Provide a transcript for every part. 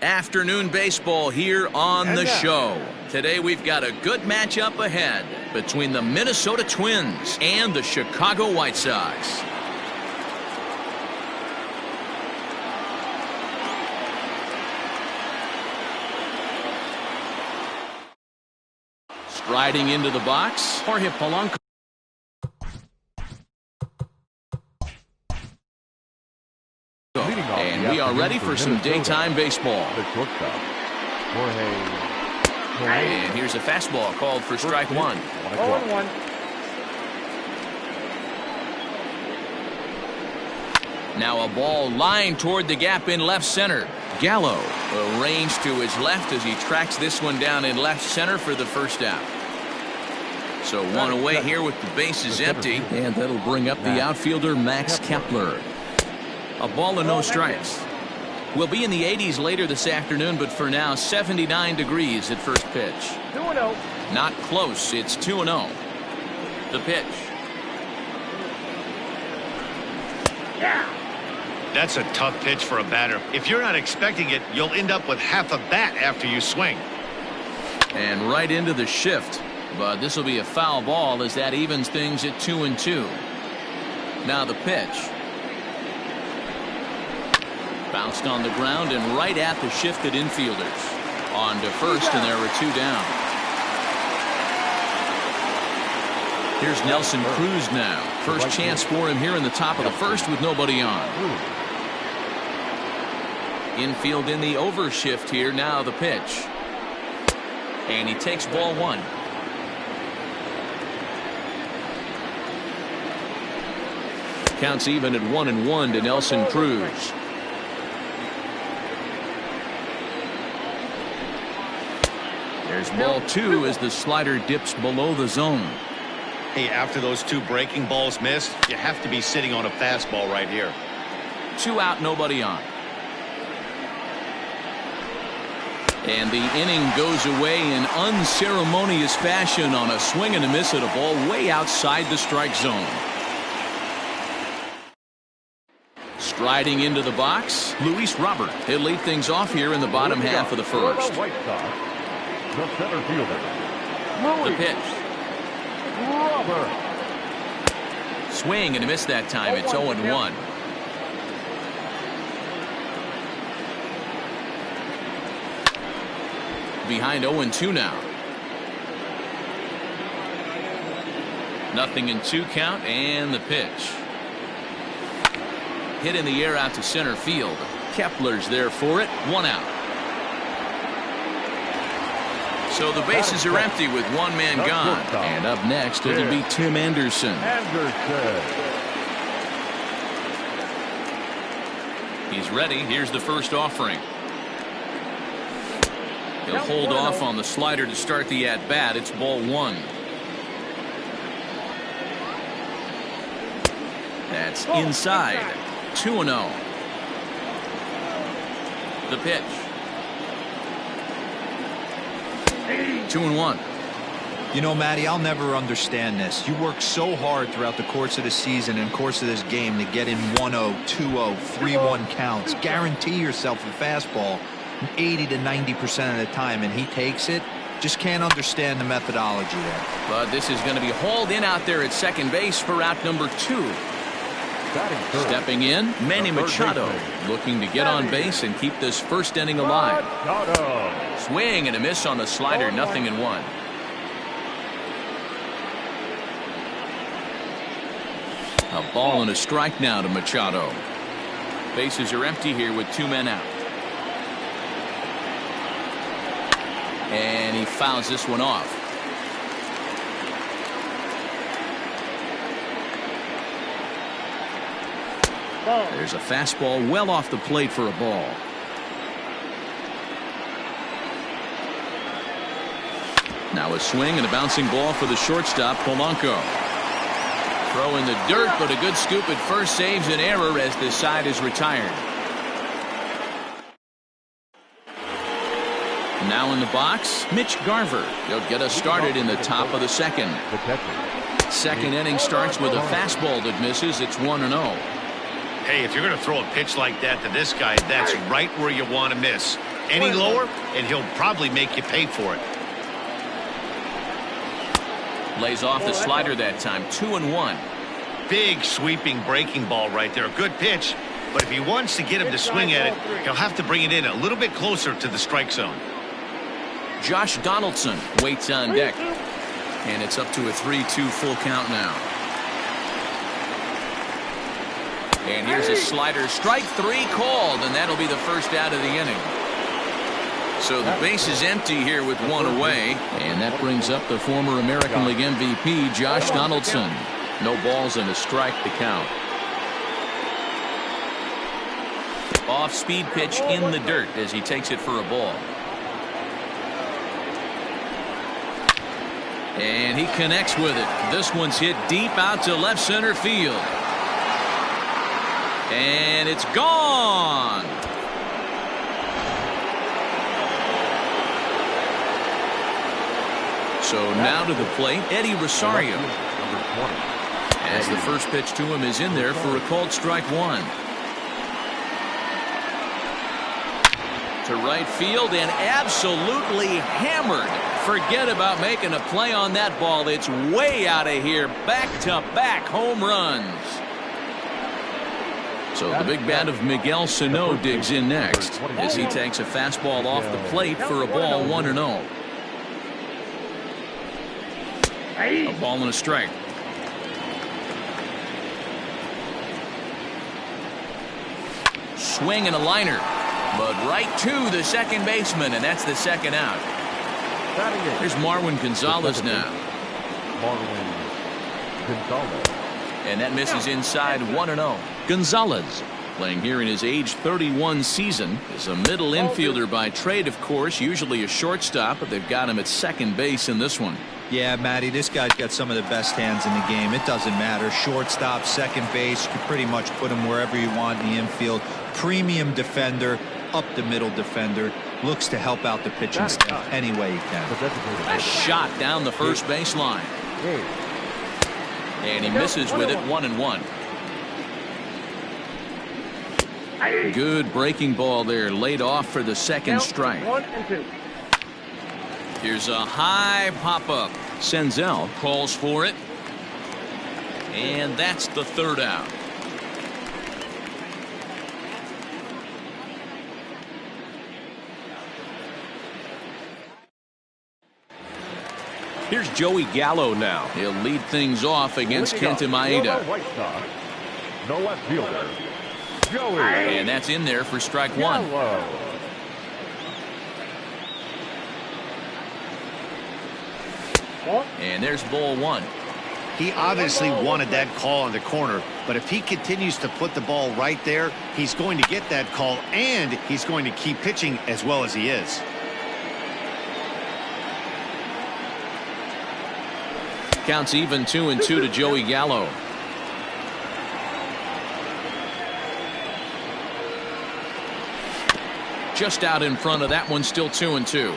Afternoon baseball here on the show. Today we've got a good matchup ahead between the Minnesota Twins and the Chicago White Sox. Striding into the box, Jorge Polanco. And we are ready for some daytime baseball. And here's a fastball called for strike one. 0-1. Now a ball lined toward the gap in left center. Gallo arranged to his left as he tracks this one down in left center for the first out. So one away here with the bases empty, and that'll bring up the outfielder Max Kepler. A ball and no strikes. We'll be in the 80s later this afternoon, but for now 79 degrees at first pitch. 2-0. Not close. It's 2-0. The pitch. Yeah. That's a tough pitch for a batter. If you're not expecting it, you'll end up with half a bat after you swing. And right into the shift. But this will be a foul ball as that evens things at 2-2. Now the pitch. Bounced on the ground and right at the shifted infielders. On to first, and there were two down. Here's Nelson Cruz now. First chance for him here in the top of the first with nobody on. Infield in the overshift here. Now the pitch. And he takes ball one. Counts even at 1-1 to Nelson Cruz. There's ball two as the slider dips below the zone. Hey, after those two breaking balls missed, you have to be sitting on a fastball right here. 2 out, nobody on. And the inning goes away in unceremonious fashion on a swing and a miss at a ball way outside the strike zone. Striding into the box, Luis Robert. He'll lead things off here in the bottom half of the first. The center fielder. The pitch. Robert. Swing and a miss that time. It's 0-1. Behind 0-2 now. 0-2 count, and the pitch. Hit in the air out to center field. Kepler's there for it. 1 out. So the bases are empty with one man gone. And up next, it'll be Tim Anderson. He's ready. Here's the first offering. He'll hold off on the slider to start the at-bat. It's ball one. That's inside. 2-0. The pitch. 2-1. You know, Matty, I'll never understand this. You work so hard throughout the course of the season and course of this game to get in 1-0, 2-0, 3-1 counts. Guarantee yourself a fastball 80 to 90% of the time, and he takes it. Just can't understand the methodology there. But this is going to be hauled in out there at second base for out number 2. Stepping in, Manny Machado, looking to get on base and keep this first inning alive. Swing and a miss on the slider, 0-1. A ball and a strike now to Machado. Bases are empty here with 2 men out. And he fouls this one off. There's a fastball well off the plate for a ball. Now a swing and a bouncing ball for the shortstop, Polanco. Throw in the dirt, but a good scoop at first saves an error as this side is retired. Now in the box, Mitch Garver. He'll get us started in the top of the second. Second inning starts with a fastball that misses. It's 1-0. Hey, if you're going to throw a pitch like that to this guy, that's right where you want to miss. any lower, and he'll probably make you pay for it. Lays off the slider that time. 2-1. Big sweeping breaking ball right there. Good pitch. But if he wants to get him to swing at it, he'll have to bring it in a little bit closer to the strike zone. Josh Donaldson waits on deck. And it's up to a 3-2 full count now. And here's a slider. Strike 3 called, and that'll be the first out of the inning. So the base is empty here with one away. And that brings up the former American League MVP, Josh Donaldson. No balls and a strike to count. Off-speed pitch in the dirt as he takes it for a ball. And he connects with it. This one's hit deep out to left center field. And it's gone. So now to the plate, Eddie Rosario. As the first pitch to him is in there for a called strike 1. To right field and absolutely hammered. Forget about making a play on that ball. It's way out of here. Back-to-back home runs. So the big bat of Miguel Sano digs in next as he takes a fastball off the plate for a ball 1-0. A ball and a strike. Swing and a liner. But right to the second baseman, and that's the second out. Here's Marwin Gonzalez now. And that misses inside 1-0. Gonzalez, playing here in his age 31 season, is a middle infielder by trade, of course, usually a shortstop, but they've got him at second base in this one. Yeah, Matty, this guy's got some of the best hands in the game. It doesn't matter. Shortstop, second base, you can pretty much put him wherever you want in the infield. Premium defender, up the middle defender, looks to help out the pitching staff any way he can. A shot down the first baseline. And he misses with it. 1-1. Good breaking ball there, laid off for the second strike. 1-2. Here's a high pop-up. Senzel calls for it. And that's the third out. Here's Joey Gallo now. He'll lead things off against Kenta Maeda. No left fielder. Joey. And that's in there for strike 1. And there's ball 1. He obviously wanted that call in the corner, but if he continues to put the ball right there, he's going to get that call, and he's going to keep pitching as well as he is. Counts even 2-2 to Joey Gallo. Just out in front of that one, still 2-2.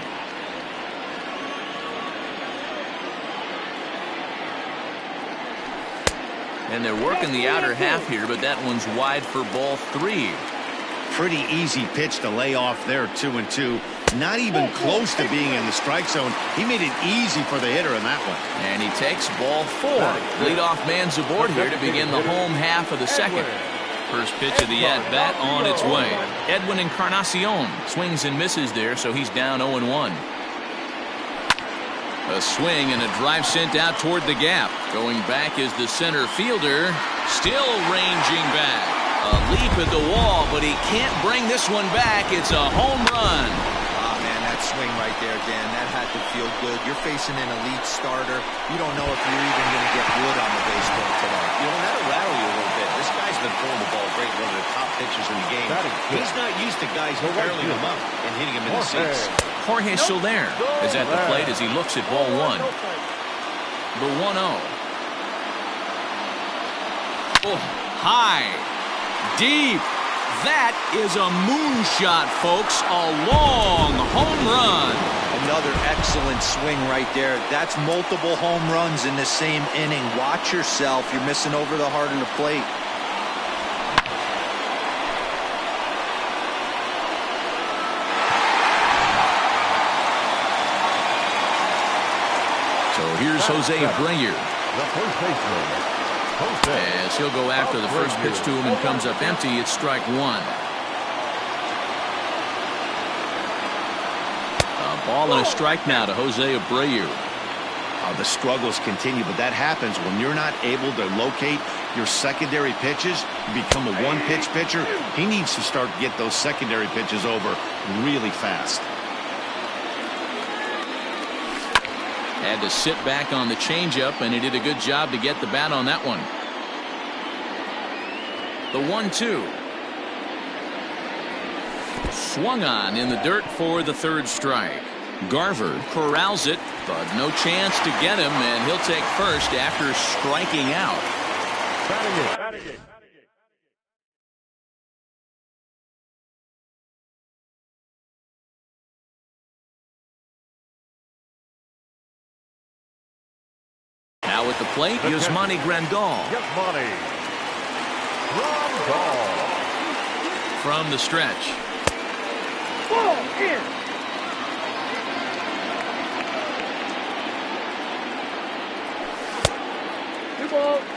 And they're working the outer half here, but that one's wide for ball 3. Pretty easy pitch to lay off there, 2-2. Not even close to being in the strike zone. He made it easy for the hitter in that one. And he takes ball 4. Leadoff man's aboard here to begin the home half of the second. First pitch of the at-bat on its way. Edwin Encarnacion swings and misses there, so he's down 0-1. A swing and a drive sent out toward the gap. Going back is the center fielder. Still ranging back. A leap at the wall, but he can't bring this one back. It's a home run. Ah, man, that swing right there, Dan, that had to feel good. You're facing an elite starter. You don't know if you're even going to get wood on the baseball today. You know, that'll rattle you a little bit. This guy's been throwing the ball great, one of the top pitchers in the game. He's not used to guys barreling him up and hitting him in the seats. Jorge Soler is at the plate as he looks at ball 1. The 1-0. Oh, high, deep. That is a moonshot, folks. A long home run. Another excellent swing right there. That's multiple home runs in the same inning. Watch yourself. You're missing over the heart of the plate. is Jose Abreu. The first baseman, Jose. As he'll go after the first pitch to him and comes up empty, it's strike one. A ball and a strike now to Jose Abreu. The struggles continue, but that happens when you're not able to locate your secondary pitches. You become a one-pitch pitcher. He needs to start to get those secondary pitches over really fast. Had to sit back on the changeup, and he did a good job to get the bat on that one. The 1-2. Swung on in the dirt for the third strike. Garver corrals it, but no chance to get him, and he'll take first after striking out. Batting it. Now at the plate, Yasmani Grandal. Yasmani Grandal. From the stretch. Ball in.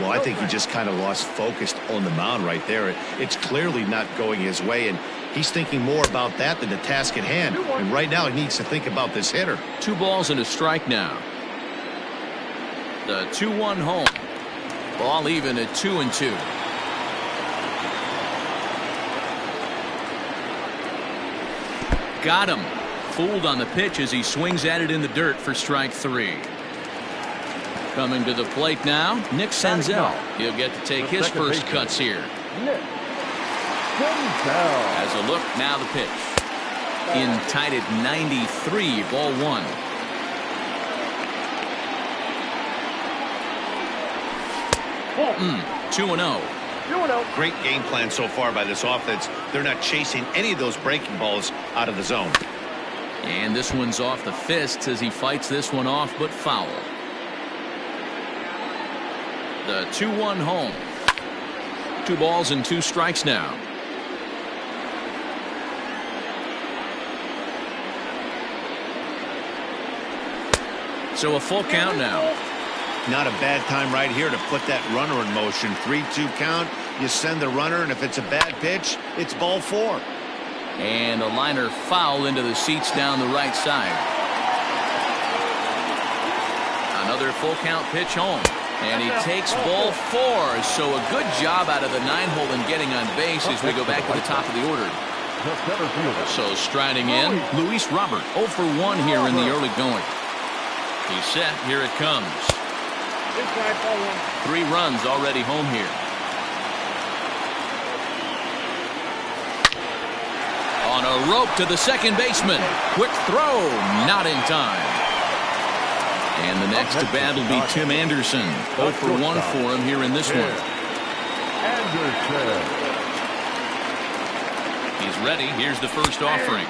Well, I think he just kind of lost focus on the mound right there. It's clearly not going his way, and he's thinking more about that than the task at hand. And right now, he needs to think about this hitter. 2 balls and a strike now. The 2-1 home. Ball even at 2-2. Got him. Fooled on the pitch as he swings at it in the dirt for strike 3. Coming to the plate now, Nick Senzel. He'll get to take his first cuts here. Nick Senzel. As a look, now the pitch. In tight at 93, ball 1. Ball. 2-0. Great game plan so far by this offense. They're not chasing any of those breaking balls out of the zone. And this one's off the fists as he fights this one off, but foul. The 2-1 home. 2 balls and 2 strikes now. So a full count now. Not a bad time right here to put that runner in motion. 3-2 count. You send the runner, and if it's a bad pitch, it's ball 4. And a liner foul into the seats down the right side. Another full count pitch home. And he takes ball 4. So a good job out of the 9-hole in getting on base as we go back to the top of the order. So striding in, Luis Robert 0 for 1 here in the early going. He's set. Here it comes. 3 runs already home here. On a rope to the second baseman. Quick throw. Not in time. And the next to bat will be Tim Anderson. 0 for 1 for him here in this one. Anderson. He's ready. Here's the first offering.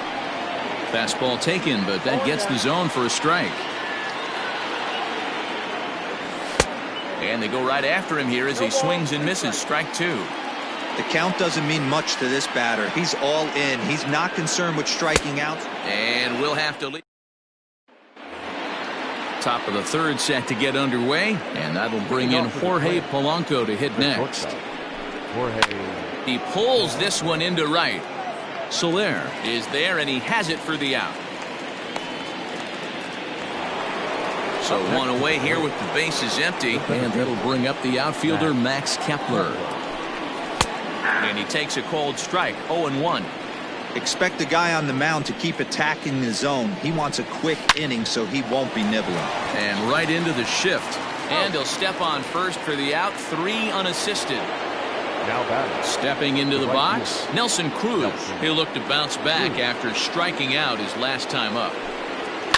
Fastball taken, but that gets the zone for a strike. And they go right after him here as he swings and misses. Strike 2. The count doesn't mean much to this batter. He's all in. He's not concerned with striking out. And we'll have to leave. Top of the third set to get underway, and that'll bring in Jorge Polanco to hit next. He pulls this one into right. Soler is there, and he has it for the out. So 1 away here with the bases empty, and that'll bring up the outfielder Max Kepler. And he takes a cold strike. 0-1. Expect the guy on the mound to keep attacking the zone. He wants a quick inning so he won't be nibbling. And right into the shift. And he'll step on first for the out. 3 unassisted. Now batting. Stepping into the box, Nelson Cruz. He'll look to bounce back after striking out his last time up.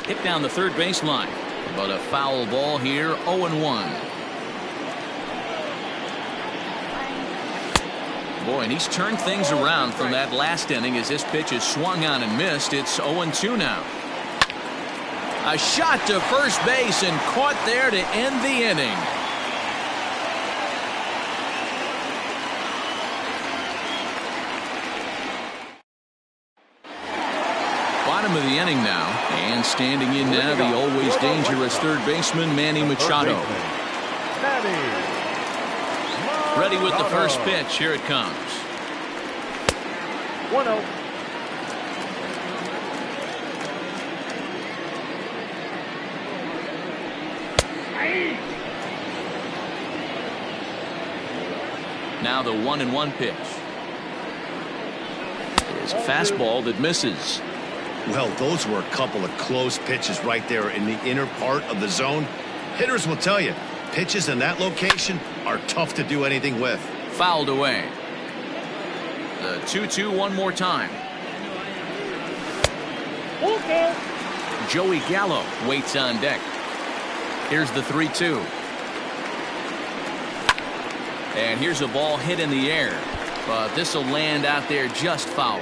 Hit down the third baseline. But a foul ball here. 0-1. Boy, and he's turned things around from that last inning as this pitch is swung on and missed. It's 0-2 now. A shot to first base and caught there to end the inning. bottom of the inning now. And standing in now, the always dangerous third baseman, Manny Machado. Ready with the first pitch. Here it comes. 1-0. Now the 1-1 pitch. It's a fastball that misses. Well, those were a couple of close pitches right there in the inner part of the zone. Hitters will tell you, pitches in that location are tough to do anything with. Fouled away. The 2-2 one more time. Okay. Joey Gallo waits on deck. Here's the 3-2. And here's a ball hit in the air, but this will land out there just foul.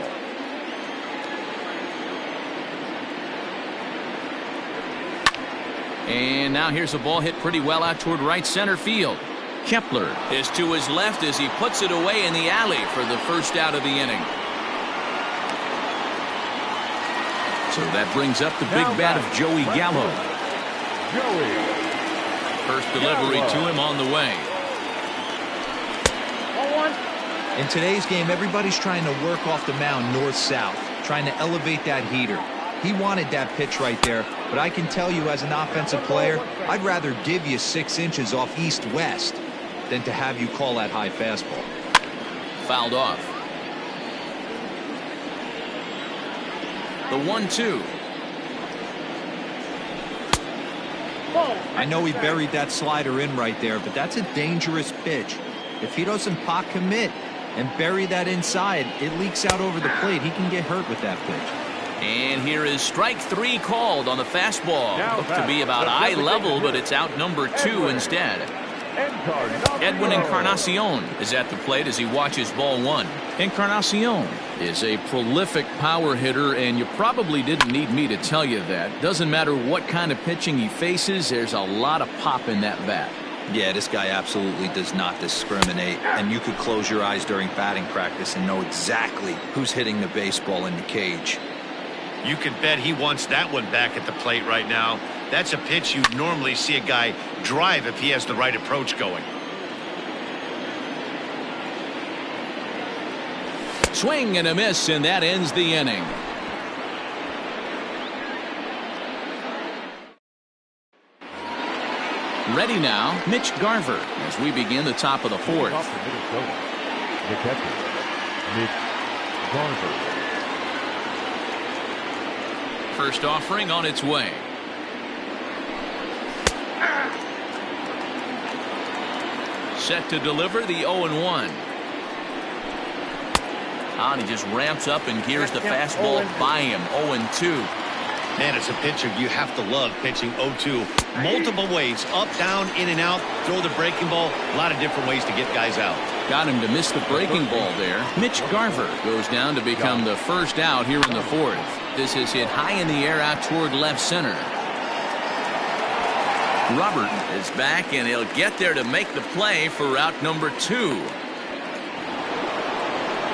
And now here's a ball hit pretty well out toward right center field. Kepler is to his left as he puts it away in the alley for the first out of the inning. So that brings up the big bat of Joey Gallo. First delivery to him on the way. In today's game, everybody's trying to work off the mound north-south, trying to elevate that heater. He wanted that pitch right there, but I can tell you as an offensive player, I'd rather give you 6 inches off east-west than to have you call that high fastball. Fouled off. The 1-2. I know he buried that slider in right there, but that's a dangerous pitch. If he doesn't pot commit and bury that inside, it leaks out over the plate. He can get hurt with that pitch. And here is strike 3 called on the fastball. Looked to be about eye level, but it's out number 2 instead. Edwin Encarnacion is at the plate as he watches ball 1. Encarnacion is a prolific power hitter, and you probably didn't need me to tell you that. Doesn't matter what kind of pitching he faces, there's a lot of pop in that bat. Yeah, this guy absolutely does not discriminate, and you could close your eyes during batting practice and know exactly who's hitting the baseball in the cage. You can bet he wants that one back at the plate right now. That's a pitch you'd normally see a guy drive if he has the right approach going. Swing and a miss, and that ends the inning. Ready now, Mitch Garver, as we begin the top of the 4th. The catcher, Mitch Garver. First offering on its way. Set to deliver the 0-1. And he just ramps up and gears the fastball by him. 0-2. Man, as a pitcher, you have to love pitching 0-2. Multiple ways, up, down, in and out, throw the breaking ball. A lot of different ways to get guys out. Got him to miss the breaking ball there. Mitch Garver goes down to become the first out here in the 4th. This is hit high in the air out toward left center. Robert is back, and he'll get there to make the play for out number 2.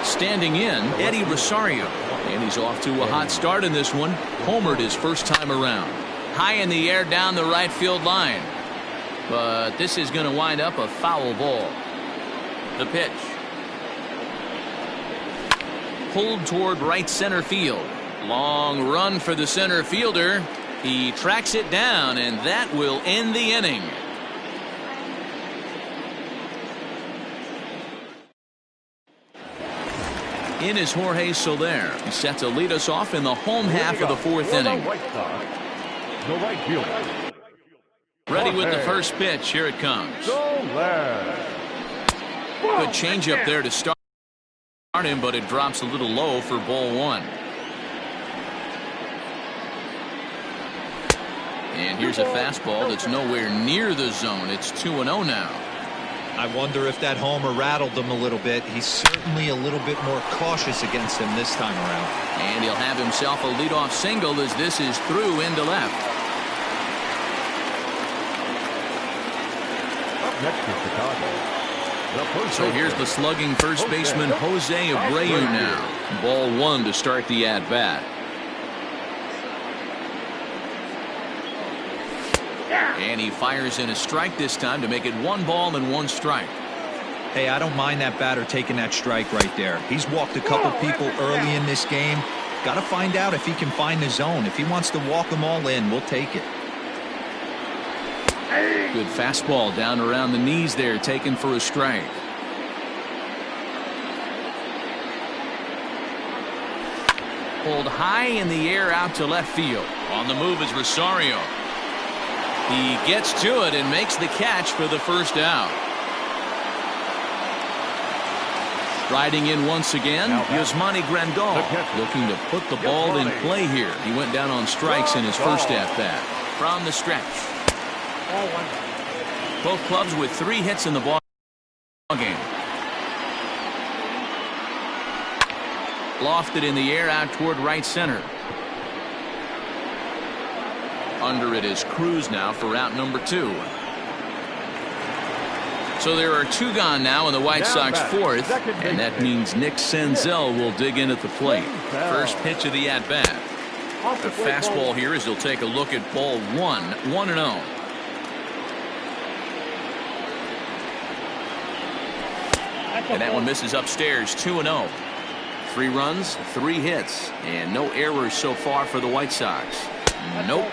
Standing in, Eddie Rosario. And he's off to a hot start in this one. Homered his first time around. High in the air down the right field line. But this is going to wind up a foul ball. The pitch. Pulled toward right center field. Long run for the center fielder. He tracks it down, and that will end the inning. In is Jorge Soler. He's set to lead us off in the home half of the 4th inning. Ready with the first pitch. Here it comes. Good changeup there to start him, but it drops a little low for ball 1. And here's a fastball that's nowhere near the zone. It's 2-0 now. I wonder if that homer rattled him a little bit. He's certainly a little bit more cautious against him this time around. And he'll have himself a leadoff single as this is through into left. Up next to Chicago. So here's the slugging first baseman Jose Abreu now. Ball 1 to start the at-bat. And he fires in a strike this time to make it 1 ball and 1 strike. Hey, I don't mind that batter taking that strike right there. He's walked a couple people early in this game. Got to find out if he can find the zone. If he wants to walk them all in, we'll take it. Good fastball down around the knees there, taken for a strike. Pulled high in the air out to left field. On the move is Rosario. He gets to it and makes the catch for the first out. Riding in once again, Yasmani Grandal, looking to put the ball in play here. He went down on strikes in his first at-bat. From the stretch. Both clubs with 3 hits in the ball game. Lofted in the air out toward right center. Under it is Cruz now for out number 2. So there are 2 gone now in the White Sox 4th, and that means Nick Senzel will dig in at the plate. First pitch of the at-bat. A fastball here as he'll take a look at ball 1, 1-0. And that one misses upstairs, 2-0. 3 runs, 3 hits, and no errors so far for the White Sox. Nope,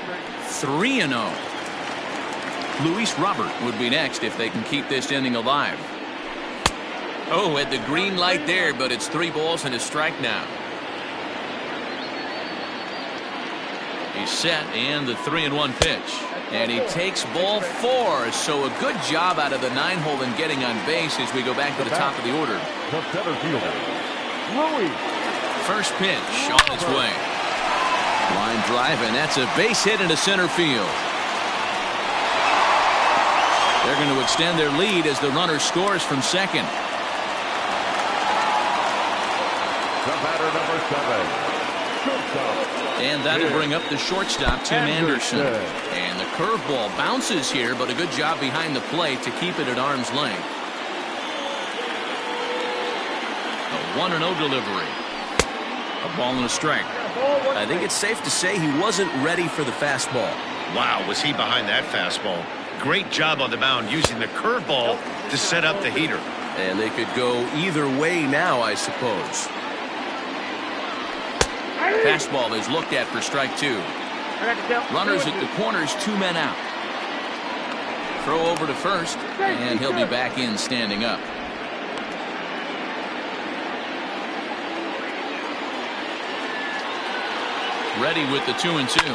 3-0. Luis Robert would be next if they can keep this inning alive. Oh, at the green light there, but it's 3 balls and a strike now. He's set and the 3-1 pitch. And he takes ball 4. So a good job out of the 9-hole in getting on base as we go back to the top of the order. First pitch on its way. Line drive, and that's a base hit into center field. They're going to extend their lead as the runner scores from second. The batter, number 7. And that'll bring up the shortstop, Tim Anderson. And the curveball bounces here, but a good job behind the plate to keep it at arm's length. A 1-0 delivery. A ball and a strike. I think it's safe to say he wasn't ready for the fastball. Wow, was he behind that fastball. Great job on the mound using the curveball to set up the heater. And they could go either way now, I suppose. Fastball is looked at for strike 2. Runners at the corners, 2 men out. Throw over to first, and he'll be back in standing up. Ready with the 2-2.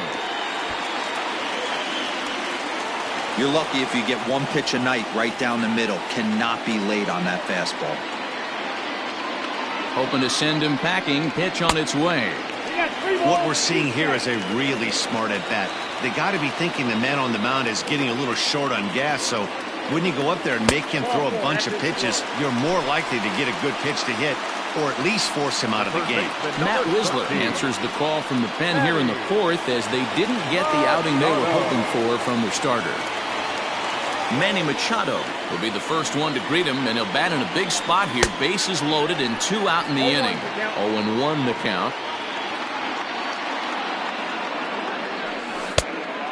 You're lucky if you get 1 pitch a night right down the middle. Cannot be late on that fastball. Hoping to send him packing. Pitch on its way. What we're seeing here is a really smart at-bat. They got to be thinking the man on the mound is getting a little short on gas, so when you go up there and make him throw a bunch of pitches, you're more likely to get a good pitch to hit, or at least force him out of the game. Matt Wisler answers the call from the pen here in the 4th as they didn't get the outing they were hoping for from their starter. Manny Machado will be the first one to greet him, and he'll bat in a big spot here. Bases loaded and 2 out in the inning. 0-1 the count.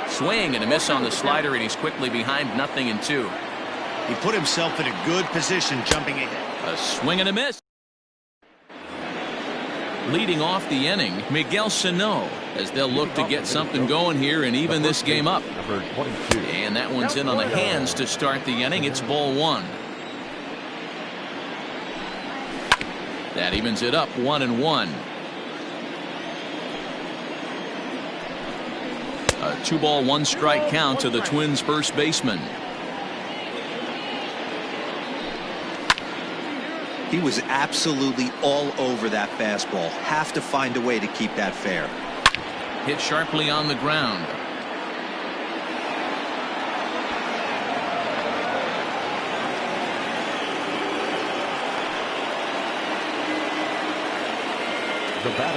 Swing and a miss on the slider, and he's quickly behind 0-2. He put himself in a good position jumping ahead. A swing and a miss. Leading off the inning, Miguel Sano, as they'll look to get something going here and even this game up. And that one's in on the hands to start the inning. It's ball 1. That evens it up 1-1. A 2-ball, 1-strike count to the Twins' first baseman. He was absolutely all over that fastball. Have to find a way to keep that fair. Hit sharply on the ground.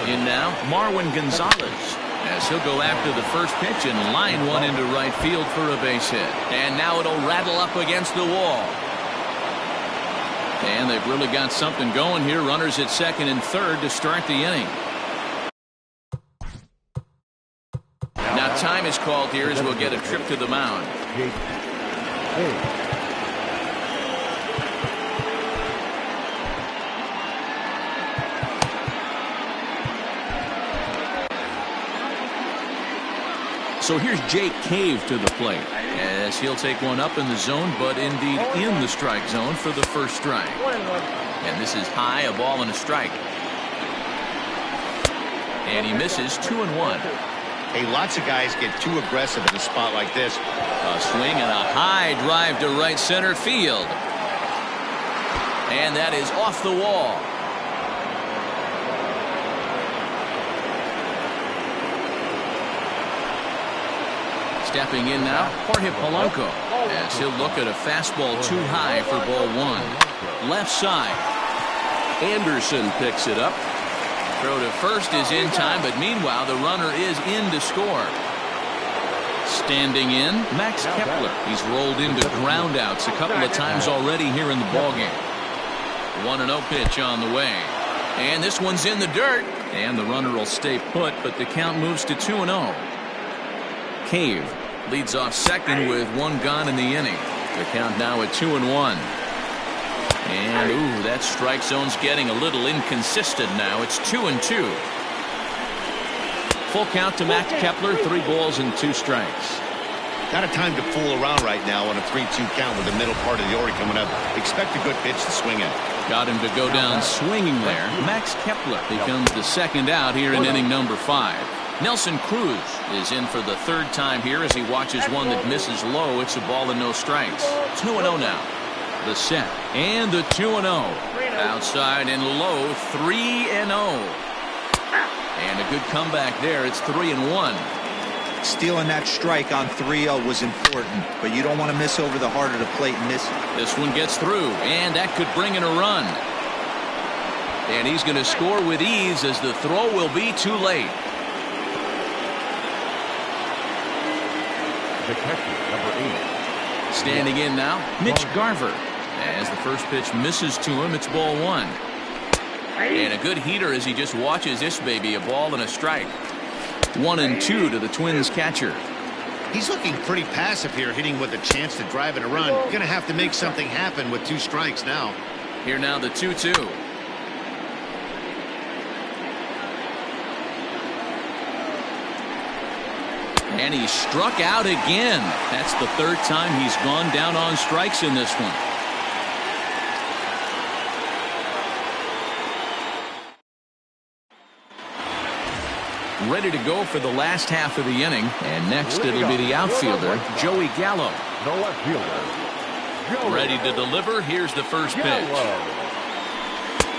In now, Marwin Gonzalez, as he'll go after the first pitch and line one into right field for a base hit. And now it'll rattle up against the wall. And they've really got something going here. Runners at second and third to start the inning. Now time is called here as we'll get a trip to the mound. Jake Cave. So here's Jake Cave to the plate, as he'll take one up in the zone, but indeed in the strike zone for the first strike. And this is high, a ball and a strike. And he misses 2-1. Hey, lots of guys get too aggressive in a spot like this. A swing and a high drive to right center field. And that is off the wall. Stepping in now, Jorge Polanco, as he'll look at a fastball too high for ball one. Left side. Anderson picks it up. Throw to first is in time, but meanwhile the runner is in to score. Standing in, Max Kepler. He's rolled into groundouts a couple of times already here in the ballgame. 1-0 pitch on the way. And this one's in the dirt. And the runner will stay put, but the count moves to 2-0. Cave leads off second with one gone in the inning. The count now at 2-1. And ooh, that strike zone's getting a little inconsistent now. It's 2-2. Full count to Max Kepler, 3 balls and 2 strikes. Not a time to fool around right now on a 3-2 count with the middle part of the order coming up. Expect a good pitch to swing at. Got him to go down swinging there. Max Kepler becomes the second out here in inning number 5. Nelson Cruz is in for the third time here as he watches one that misses low. It's a ball and no strikes. 2-0 now. The set and the 2-0. Outside and low, 3-0. And a good comeback there. It's 3-1. Stealing that strike on 3-0 was important, but you don't want to miss over the heart of the plate and miss it. This one gets through, and that could bring in a run. And he's going to score with ease as the throw will be too late. The catcher, number 8. Standing in now, Mitch Garver. As the first pitch misses to him, it's ball 1. And a good heater as he just watches this baby, a ball and a strike. 1-2 to the Twins catcher. He's looking pretty passive here, hitting with a chance to drive in a run. Gonna have to make something happen with 2 strikes now. Here now the 2-2. And he struck out again. That's the third time he's gone down on strikes in this one. Ready to go for the last half of the inning. And next it'll be the outfielder, Joey Gallo. The left fielder. Ready to deliver. Here's the first pitch.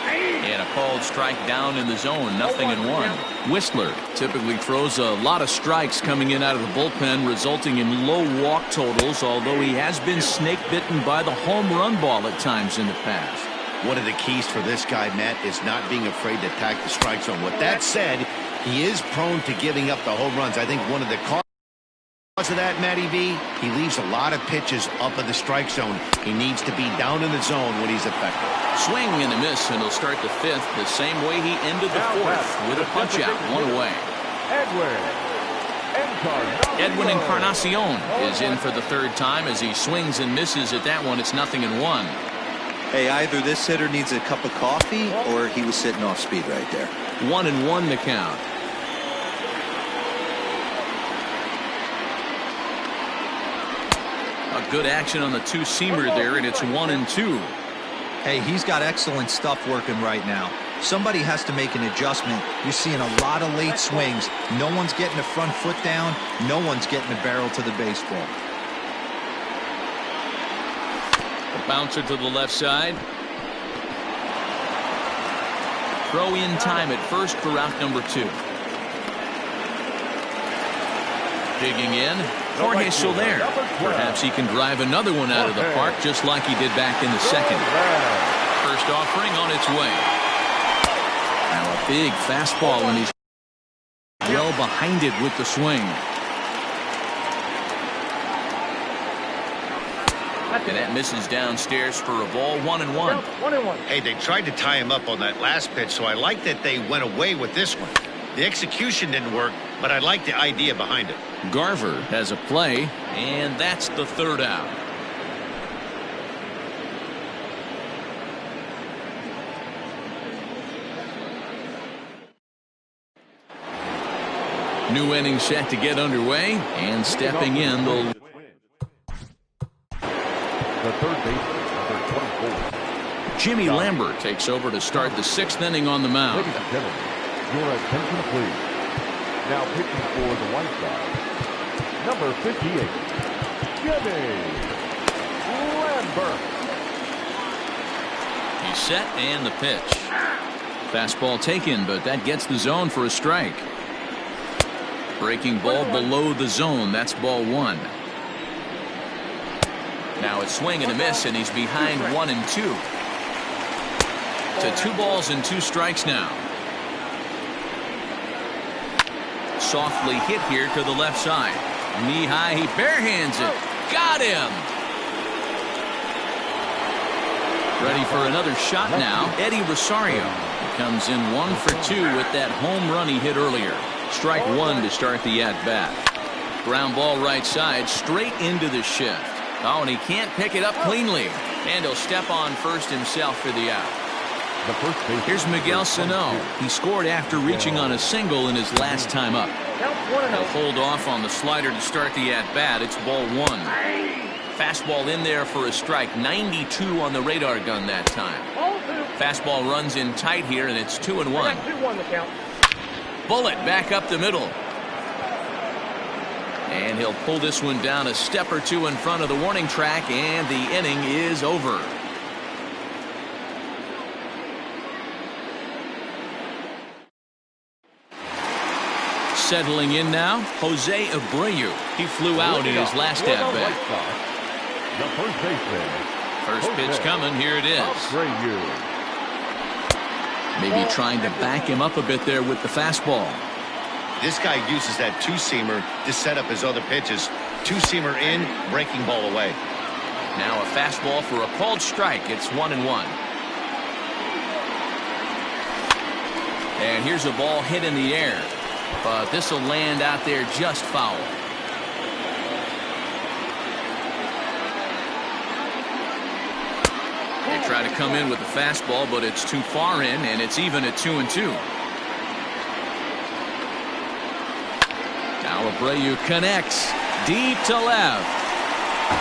And a called strike down in the zone, 0-1. Whistler typically throws a lot of strikes coming in out of the bullpen, resulting in low walk totals, although he has been snake bitten by the home run ball at times in the past. One of the keys for this guy, Matt, is not being afraid to attack the strike zone. With that said, he is prone to giving up the home runs. I think one of the causes of that, Matty V, he leaves a lot of pitches up in the strike zone. He needs to be down in the zone when he's effective. Swing and a miss, and he'll start the 5th the same way he ended the 4th with a punch out, 1 away. Edwin Encarnacion is in for the 3rd time as he swings and misses at that one. It's 0-1. Hey, either this hitter needs a cup of coffee or he was sitting off speed right there. 1-1 the count. A good action on the 2-seamer there, and it's 1-2. Hey, he's got excellent stuff working right now. Somebody has to make an adjustment. You're seeing a lot of late swings. No one's getting the front foot down. No one's getting the barrel to the baseball. A bouncer to the left side. Throw in time at first for out number 2. Digging in, Jorge Soler. Perhaps he can drive another one out of the park just like he did back in the 2nd. First offering on its way. Now a big fastball, and he's well behind it with the swing. And that misses downstairs for a ball, 1-1. Hey, they tried to tie him up on that last pitch, so I like that they went away with this one. The execution didn't work, but I like the idea behind it. Garver has a play, and that's the third out. New inning set to get underway, and stepping in the third baseman, number 24. Jimmy Lambert takes over to start the sixth inning on the mound. Ladies and gentlemen, your attention please. Now pitching for the White Sox, number 58, Jimmy Lambert. He's set and the pitch. Fastball taken, but that gets the zone for a strike. Breaking ball below the zone. That's ball one. Now it's swing and a miss, and he's behind 1-2. To 2 balls and 2 strikes now. Softly hit here to the left side. Knee high, he barehands it. Got him. Ready for another shot now. Eddie Rosario comes in 1 for 2 with that home run he hit earlier. Strike 1 to start the at-bat. Ground ball right side, straight into the shift. Oh, and he can't pick it up cleanly. And he'll step on first himself for the out. Here's Miguel Sano. He scored after reaching on a single in his last time up. He'll hold off on the slider to start the at-bat. It's ball 1. Fastball in there for a strike. 92 on the radar gun that time. Fastball runs in tight here, and it's 2-1. Bullet back up the middle. And he'll pull this one down a step or 2 in front of the warning track, and the inning is over. Settling in now, Jose Abreu. He flew out in his last at-bat. The first baseman. First pitch coming. Here it is. Maybe trying to back him up a bit there with the fastball. This guy uses that two-seamer to set up his other pitches. Two-seamer in, breaking ball away. Now a fastball for a called strike. It's 1-1. And here's a ball hit in the air. But this will land out there just foul. They try to come in with the fastball, but it's too far in, and it's even at 2-2. Now Abreu connects deep to left.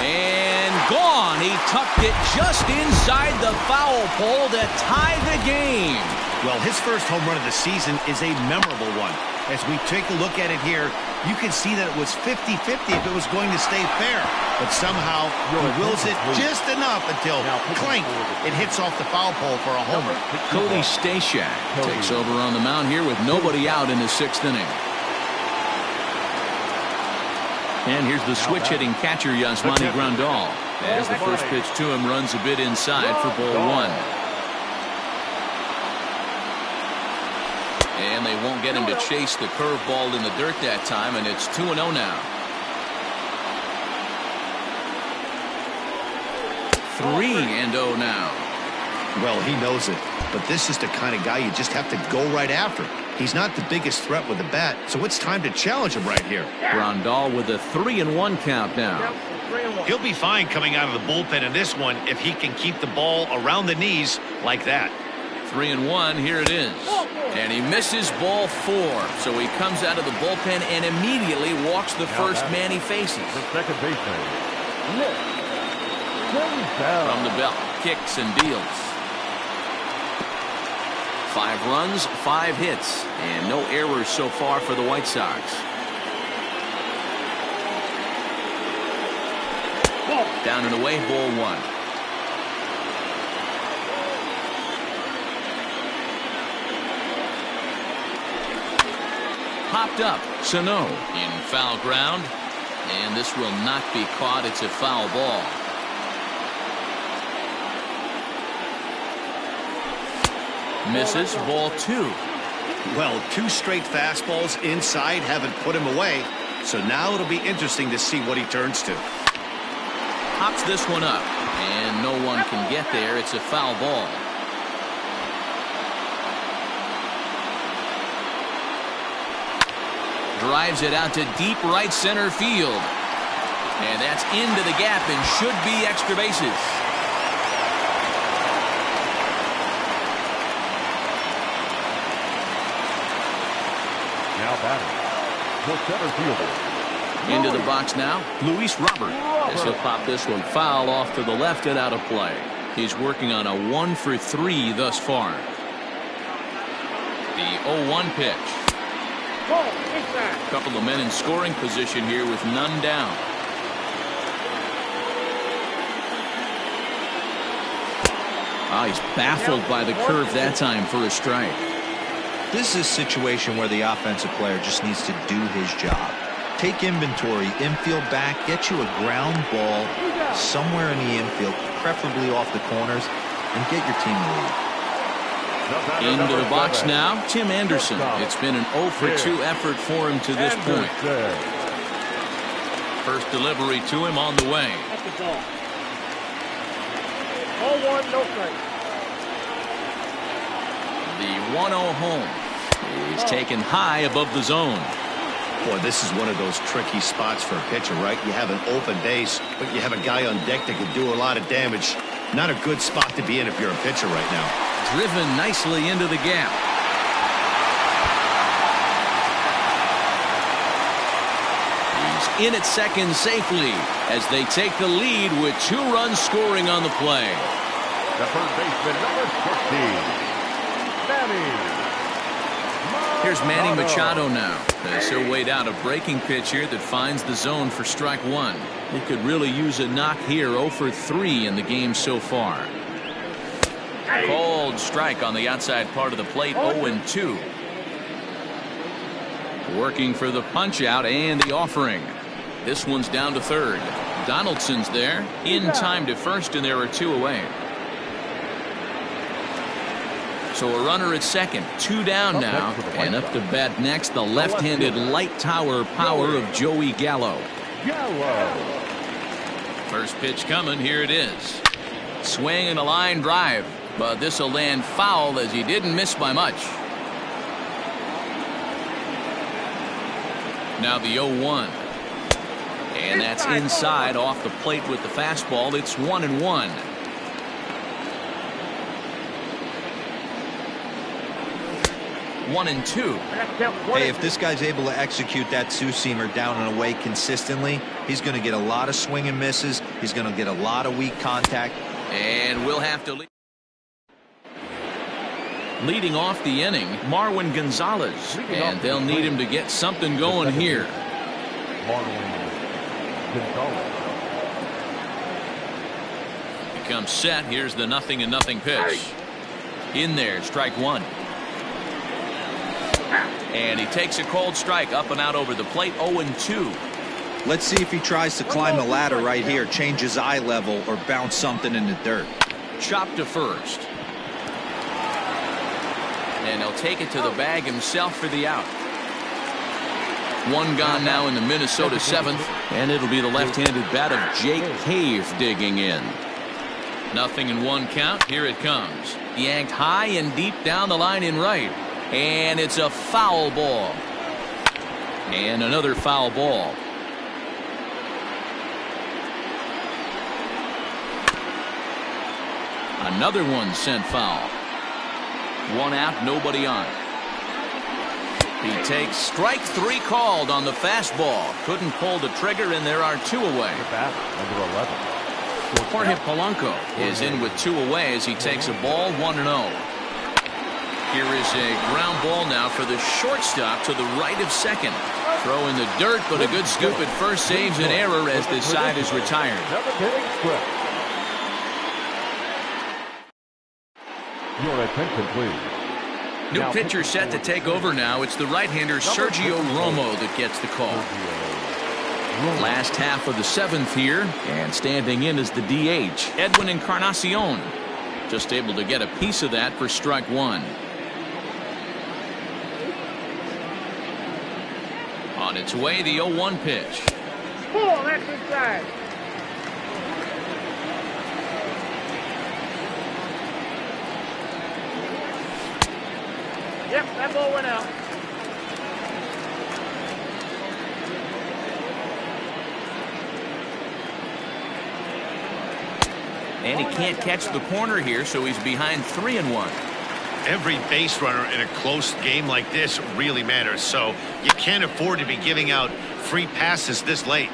And gone. He tucked it just inside the foul pole to tie the game. Well, his first home run of the season is a memorable one. As we take a look at it here, you can see that it was 50-50 if it was going to stay fair. But somehow, he wills it just enough until, clank, it hits off the foul pole for a homer. Cody Stashak takes over on the mound here with nobody out in the 6th inning. And here's the switch-hitting catcher, Yasmani Grandal. As the first pitch to him runs a bit inside for ball 1. And they won't get him to chase the curveball in the dirt that time, and it's 2-0 now. 3-0 now. Well, he knows it, but this is the kind of guy you just have to go right after. He's not the biggest threat with the bat, so it's time to challenge him right here. Grandal with a 3-1 count now. He'll be fine coming out of the bullpen in this one if he can keep the ball around the knees like that. 3-1, here it is. And he misses ball 4. So he comes out of the bullpen and immediately walks the first man he faces. The second baseman. From the belt, kicks and deals. 5 runs, 5 hits, and no errors so far for the White Sox. Down and away, ball 1. Popped up, Sano in foul ground, and this will not be caught. It's a foul ball. Misses, ball 2. Well, 2 straight fastballs inside haven't put him away, so now it'll be interesting to see what he turns to. Pops this one up, and no one can get there. It's a foul ball. Drives it out to deep right center field. And that's into the gap and should be extra bases. Now batting, the center fielder. Into the box now, Luis Robert. This will pop this one foul off to the left and out of play. He's working on a 1-for-3 thus far. The 0-1 pitch. Couple of men in scoring position here with none down. He's baffled by the curve that time for a strike. This is a situation where the offensive player just needs to do his job. Take inventory, infield back, get you a ground ball somewhere in the infield, preferably off the corners, and get your team the lead. Into the box now, Tim Anderson. It's been an 0-for-2 effort for him to this point. First delivery to him on the way. 0-1, no strike. The 1-0 home is taken high above the zone. Boy, this is one of those tricky spots for a pitcher, right? You have an open base, but you have a guy on deck that could do a lot of damage. Not a good spot to be in if you're a pitcher right now. Driven nicely into the gap. He's in at second safely as they take the lead with 2 runs scoring on the play. The third baseman, number 60. Here's Manny Machado now as he'll wait out a breaking pitch here that finds the zone for strike 1. He could really use a knock here. 0-for-3 in the game so far. Cold strike on the outside part of the plate. 0-2. Working for the punch out and the offering. This one's down to third. Donaldson's there in time to first, and there are 2 away. So a runner at second, 2 down now, and up to bat next, the left-handed light tower power of Joey Gallo. First pitch coming, here it is. Swing and a line drive, but this will land foul as he didn't miss by much. Now the 0-1. And that's inside off the plate with the fastball. It's 1-1. One and 2. Hey, if this guy's able to execute that two-seamer down and away consistently, he's going to get a lot of swing and misses. He's going to get a lot of weak contact. And we'll have to leading off the inning, Marwin Gonzalez. And they'll need him to get something going here. He comes set. Here's the 0-0 pitch. In there, strike 1. And he takes a cold strike up and out over the plate. 0-2. Let's see if he tries to climb the ladder right here, change his eye level, or bounce something in the dirt. Chopped to first. And he'll take it to the bag himself for the out. 1 gone now in the Minnesota 7th. And it'll be the left-handed bat of Jake Cave digging in. 0-1 count. Here it comes. Yanked high and deep down the line in right. And it's a foul ball. And another foul ball. Another one sent foul. 1 out, nobody on. He takes strike 3 called on the fastball. Couldn't pull the trigger, and there are 2 away. Number 11. Jorge Polanco is in with 2 away as he takes a ball. 1-0. Here is a ground ball now for the shortstop to the right of second. Throw in the dirt, but a good scoop at first saves an error as this side is retired. Your attention, please. New pitcher set to take over now. It's the right-hander Sergio Romo that gets the call. Last half of the 7th here, and standing in is the DH, Edwin Encarnacion. Just able to get a piece of that for strike 1. On its way, the 0-1 pitch. Pull, that's inside. Yep, that ball went out. And he can't catch the corner here, so he's behind 3-1. Every base runner in a close game like this really matters, so you can't afford to be giving out free passes this late.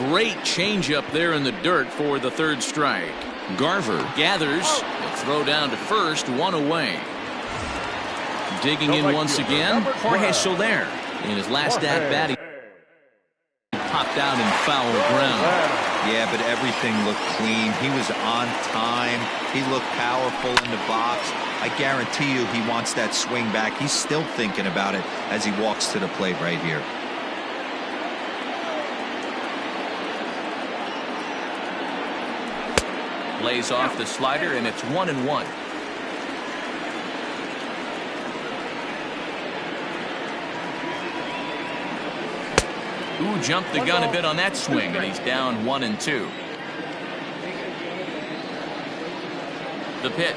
Great changeup there in the dirt for the third strike. Garver gathers. A throw down to first, 1 away. Digging in once again, Jorge Soler. In his last at-bat, he popped out in foul ground. Yeah, but everything looked clean. He was on time. He looked powerful in the box. I guarantee you he wants that swing back. He's still thinking about it as he walks to the plate right here. Lays off the slider, and it's 1-1. Ooh, jumped the gun a bit on that swing, and he's down 1-2. The pitch.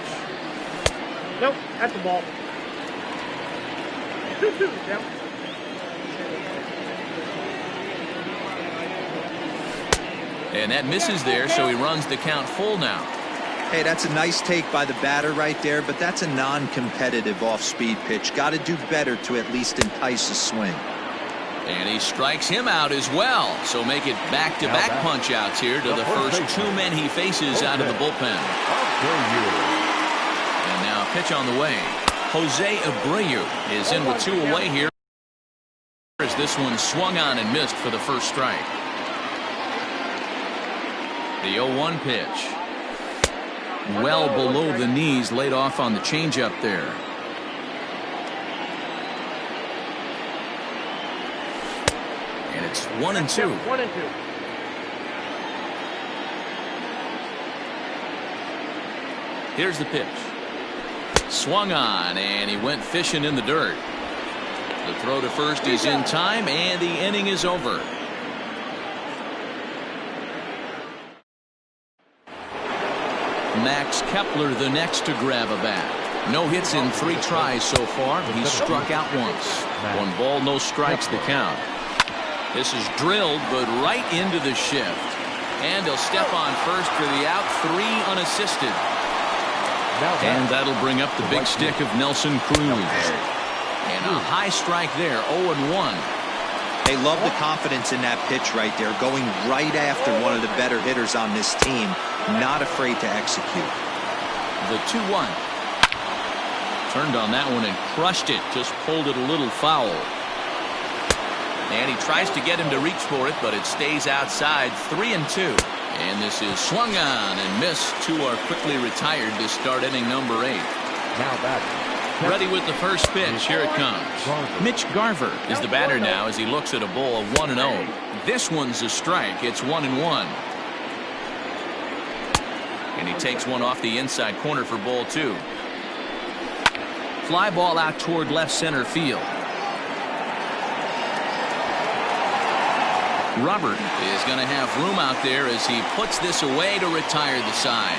Nope, that's the ball. 2-2, down. And that misses there, so he runs the count full now. Hey, that's a nice take by the batter right there, but that's a non-competitive off-speed pitch. Got to do better to at least entice a swing. And he strikes him out as well. So make it back-to-back punch-outs here to the first 2 men he faces out of the bullpen. And now a pitch on the way. Jose Abreu is in with 2 away here as this one swung on and missed for the first strike. The 0-1 pitch. Well below the knees, laid off on the changeup there. And it's 1-2. 1-2. Here's the pitch. Swung on, and he went fishing in the dirt. The throw to first is in time, and the inning is over. Max Kepler the next to grab a bat. No hits in 3 tries so far. He's struck out once. 1 ball, no strikes the count. This is drilled, but right into the shift. And he'll step on first for the out. 3 unassisted. And that'll bring up the big stick of Nelson Cruz. And a high strike there, 0-1. They love the confidence in that pitch right there, going right after one of the better hitters on this team, not afraid to execute. The 2-1. Turned on that one and crushed it, just pulled it a little foul. And he tries to get him to reach for it, but it stays outside. 3-2. And this is swung on and missed. 2 are quickly retired to start inning number 8. Now back. Ready with the first pitch. Here it comes. Mitch Garver is the batter now as he looks at a ball of 1-0. This one's a strike. It's 1-1. And he takes one off the inside corner for ball 2. Fly ball out toward left center field. Robert is going to have room out there as he puts this away to retire the side.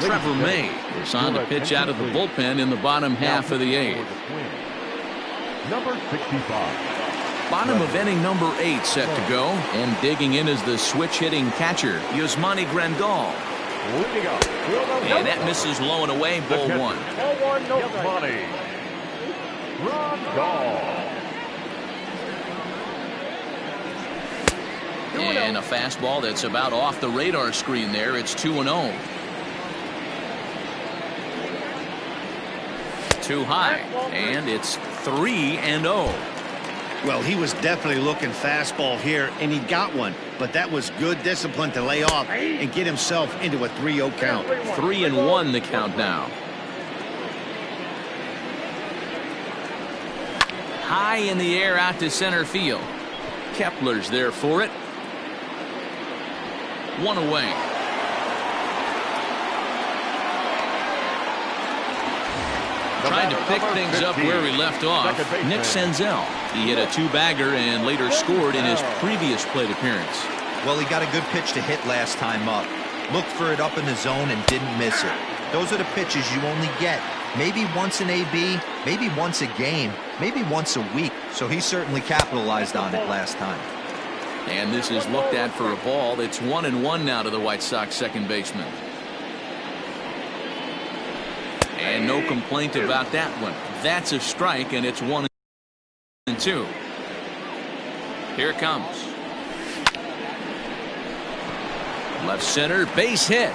Trevor May is on to pitch out of the bullpen in the bottom half of the 8th. Number 65. Bottom of inning number 8 set to go, and digging in is the switch-hitting catcher, Yasmani Grandal. And that misses low and away, ball 1. Ball 1, no Yasmani Grandal. And a fastball that's about off the radar screen there. It's 2-0. Too high, and it's 3-0. Well, he was definitely looking fastball here, and he got one. But that was good discipline to lay off and get himself into a 3-0 count. 3-1 the count now. High in the air out to center field. Kepler's there for it. 1 away. Trying to pick things up where he left off. Nick Senzel. He hit a 2-bagger and later scored in his previous plate appearance. Well, he got a good pitch to hit last time up. Looked for it up in the zone and didn't miss it. Those are the pitches you only get maybe once in AB, maybe once a game, maybe once a week. So he certainly capitalized on it last time. And this is looked at for a ball. It's 1-1 now to the White Sox second baseman. And no complaint about that one. That's a strike, and it's 1-2. Here it comes. Left center, base hit.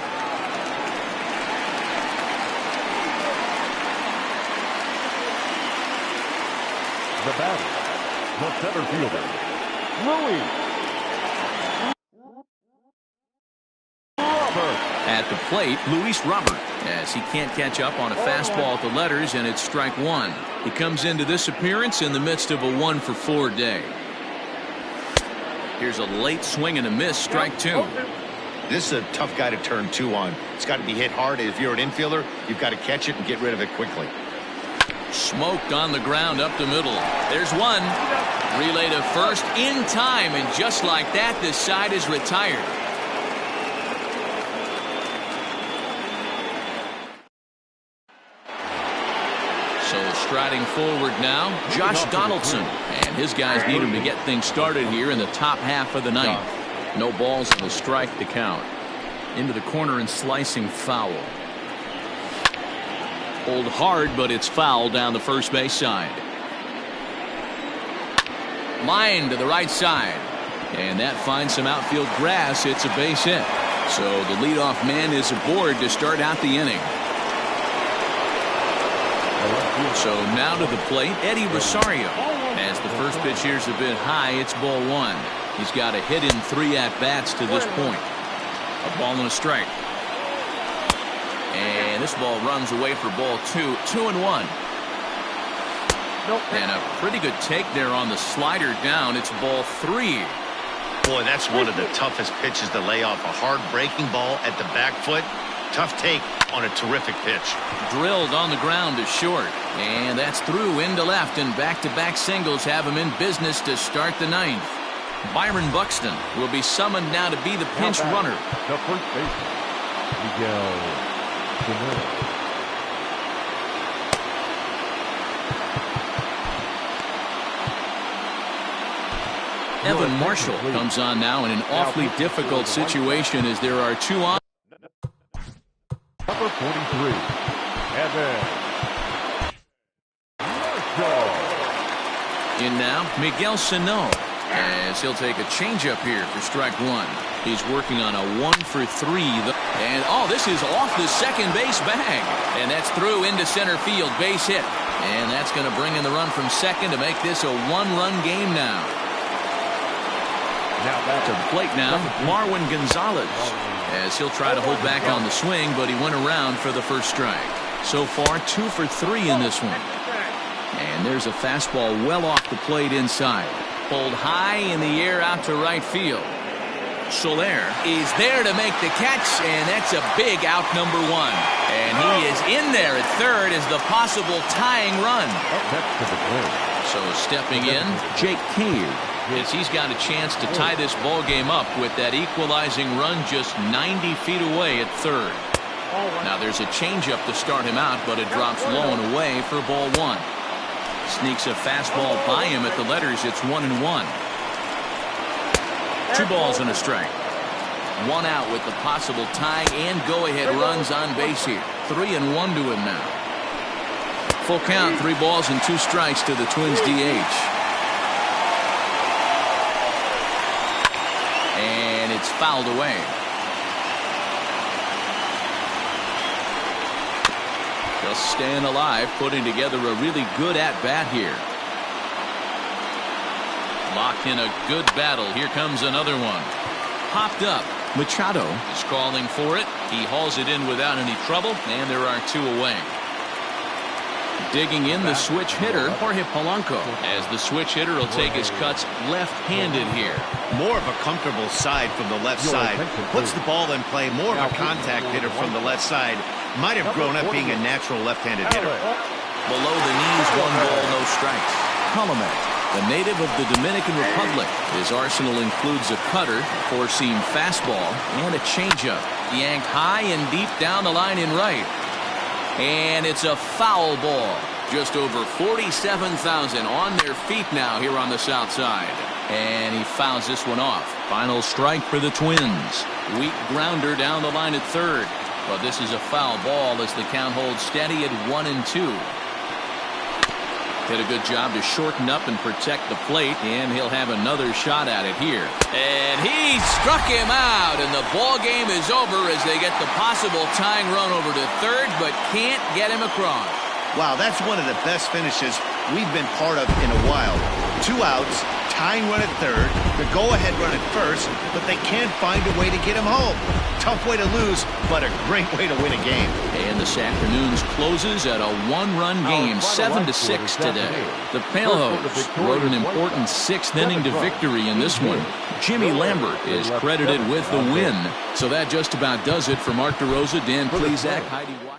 The batter, the center fielder, Louis Robert. At the plate, Luis Robert, as he can't catch up on a fastball at the letters, and it's strike one. He comes into this appearance in the midst of a 1-for-4 day. Here's a late swing and a miss, strike two. This is a tough guy to turn two on. It's got to be hit hard. If you're an infielder, you've got to catch it and get rid of it quickly. Smoked on the ground up the middle. There's one. Relay to first in time, and just like that, this side is retired. So striding forward now, Josh Donaldson. And his guys need him to get things started here in the top half of the ninth. No balls and a strike to count. Into the corner and slicing foul. Hold hard, but it's foul down the first base side. Line to the right side. And that finds some outfield grass. It's a base hit. So the leadoff man is aboard to start out the inning. So now to the plate, Eddie Rosario. As the first pitch here's a bit high, it's ball one. He's got a hit in 3 at-bats to this point. A ball and a strike. And this ball runs away for ball two. 2-1. And a pretty good take there on the slider down. It's ball three. Boy, that's one of the toughest pitches to lay off. A hard breaking ball at the back foot. Tough take on a terrific pitch. Drilled on the ground to short. And that's through into left, and back-to-back singles have him in business to start the ninth. Byron Buxton will be summoned now to be the pinch runner. The first baseman, Miguel Sano. Evan Marshall comes on now in an awfully difficult situation as there are two on. Number 43, Evan Marshall. In now, Miguel Sano, as he'll take a changeup here for strike one. He's working on a 1-for-3. And, oh, this is off the second base bag. And that's through into center field, base hit. And that's going to bring in the run from second to make this a one-run game now. Now back to the plate now, Marwin Gonzalez, as he'll try to hold back on the swing, but he went around for the first strike. So far, 2 for 3 in this one. And there's a fastball well off the plate inside. Pulled high in the air out to right field. Soler is there to make the catch, and that's a big out, number one. And he is in there at third as the possible tying run. So stepping in, Jake Cave, as he's got a chance to tie this ball game up with that equalizing run just 90 feet away at third. Now there's a changeup to start him out, but it drops low and away for ball one. Sneaks a fastball by him at the letters. It's 1-1. 2 balls and a strike. 1 out with the possible tie and go-ahead runs on base here. 3-1 to him now. Full count, 3 balls and 2 strikes to the Twins DH. And it's fouled away. Just staying alive, putting together a really good at-bat here. Locked in a good battle. Here comes another one. Popped up. Machado is calling for it. He hauls it in without any trouble, and there are 2 away. Digging in the switch hitter, Jorge Polanco, as the switch hitter will take his cuts left-handed here. More of a comfortable side from the left side. Puts the ball in play. More of a contact hitter from the left side. Might have grown up being a natural left-handed hitter. Below the knees, 1 ball, no strikes. Colomé, the native of the Dominican Republic. His arsenal includes a cutter, four-seam fastball, and a changeup. Yanked high and deep down the line in right. And it's a foul ball. Just over 47,000 on their feet now here on the south side. And he fouls this one off. Final strike for the Twins. Weak grounder down the line at third. But this is a foul ball as the count holds steady at 1-2. Did a good job to shorten up and protect the plate, and he'll have another shot at it here. And he struck him out, and the ball game is over as they get the possible tying run over to third, but can't get him across. Wow, that's one of the best finishes we've been part of in a while. 2 outs, tying run at third, the go-ahead run at first, but they can't find a way to get him home. Tough way to lose, but a great way to win a game. And this afternoon's closes at a 1-run game, 7-6 today. The Palehose rode an important 6th inning to victory in this one. Jimmy Lambert is credited with the win. So that just about does it for Mark DeRosa, Dan Plezak, Heidi White.